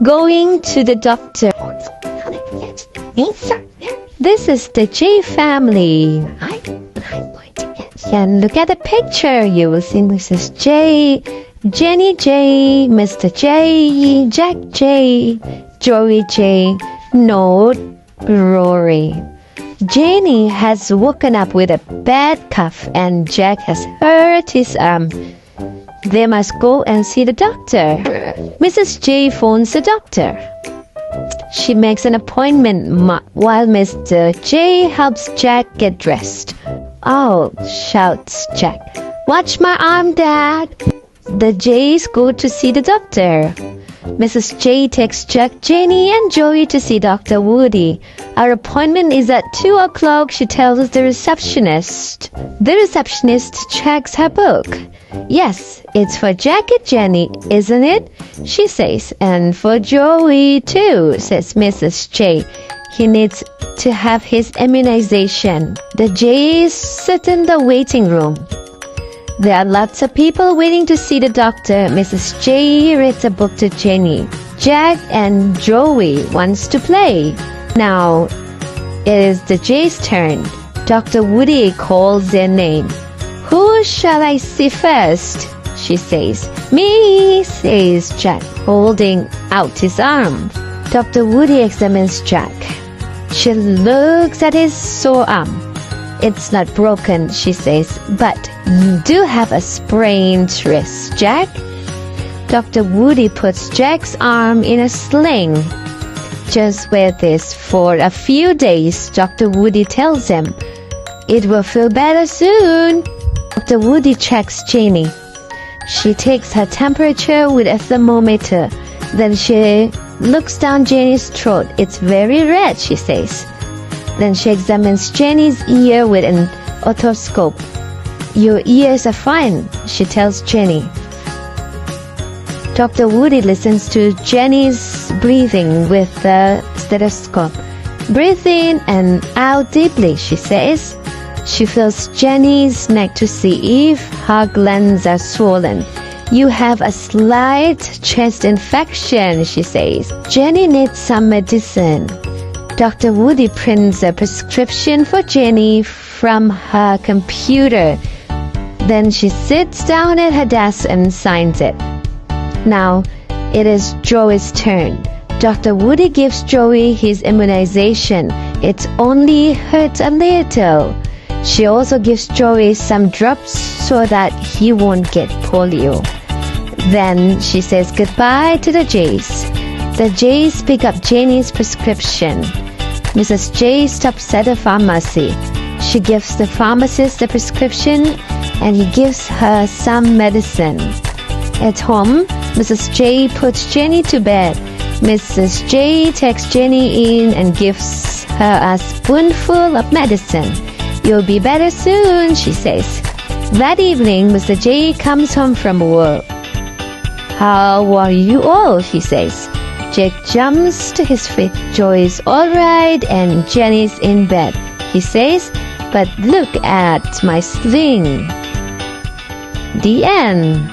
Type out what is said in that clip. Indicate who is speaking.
Speaker 1: going to the doctor. This is the J family. And look at the picture. You will see Mrs. J, Jenny J, Mr. J, Jack J, Joey J, Note, Rory. Jenny has woken up with a bad cough and Jack has hurt his arm. They must go and see the doctor. Mrs. J phones the doctor. She makes an appointment while Mr. J helps Jack get dressed. "Oh," shouts Jack. "Watch my arm, Dad." The J's go to see the doctor. Mrs. J takes Jack, Jenny, and Joey to see Dr. Woody. "Our appointment is at 2 o'clock, she tells the receptionist. The receptionist checks her book. "Yes, it's for Jack and Jenny, isn't it?" she says. "And for Joey, too," says Mrs. J. "He needs to have his immunization." The J's sit in the waiting room. There are lots of people waiting to see the doctor. Mrs. J reads a book to Jenny. Jack and Joey wants to play. Now it is the J's turn. Dr. Woody calls their name. "Who shall I see first?" she says. "Me," says Jack, holding out his arm. Dr. Woody examines Jack. She looks at his sore arm. "It's not broken," she says, "but you do have a sprained wrist, Jack." Dr. Woody puts Jack's arm in a sling. "Just wear this for a few days," Dr. Woody tells him. "It will feel better soon." Dr. Woody checks Jenny. She takes her temperature with a thermometer. Then she looks down Jenny's throat. "It's very red," she says. Then she examines Jenny's ear with an otoscope. "Your ears are fine," she tells Jenny. Dr. Woody listens to Jenny's breathing with the stethoscope. "Breathe in and out deeply," she says. She feels Jenny's neck to see if her glands are swollen. "You have a slight chest infection," she says. "Jenny needs some medicine." Dr. Woody prints a prescription for Jenny from her computer. Then she sits down at her desk and signs it. Now it is Joey's turn. Dr. Woody gives Joey his immunization. It only hurts a little. She also gives Joey some drops so that he won't get polio. Then she says goodbye to the J's. The J's pick up Jenny's prescription. Mrs. J stops at the pharmacy. She gives the pharmacist the prescription and he gives her some medicine. At home, Mrs. J puts Jenny to bed. Mrs. J takes Jenny in and gives her a spoonful of medicine. "You'll be better soon," she says. That evening, Mr. J comes home from work. "How are you all?" he says. Jack jumps to his feet. Joey's all right and Jenny's in bed. He says, "But look at my sling." The end.